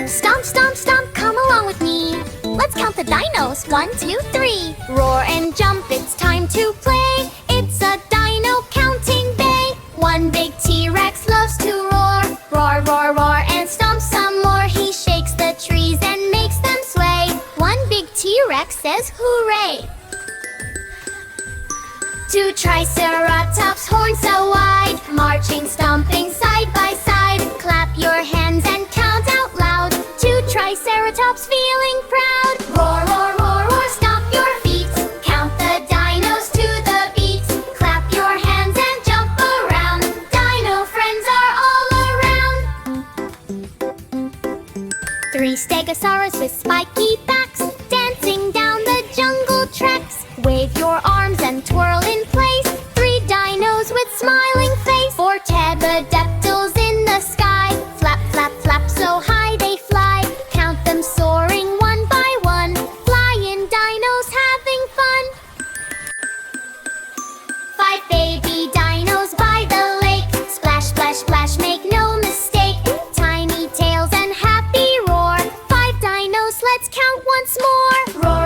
Stomp, stomp, stomp, come along with me. Let's count the dinos. 1, 2, 3. Roar and jump, it's time to play. It's a dino counting bay. One big T-Rex loves to roar. Roar, roar, roar, and stomp some more. He shakes the trees and makes them sway. One big T-Rex says hooray. Two Triceratops, horns so wide, marching, stomping side by side. Clap your hands and count out loud. Two Triceratops feeling proud. Roar, roar, roar, roar, stomp your feet. Count the dinos to the beat. Clap your hands and jump around. Dino friends are all around. Three Stegosaurus with spiky backs, dancing down the jungle tracks. Wave your arms and twirl in place. Three dinos with smiling face. Four pterodactyls in the sky. Flap, flap, flap, so high they fly. Count them soaring one by one. Flying dinos having fun. Five baby dinos by the lake. Splash, splash, splash, make no mistake. Tiny tails and happy roar. Five dinos, let's count once more. Roar,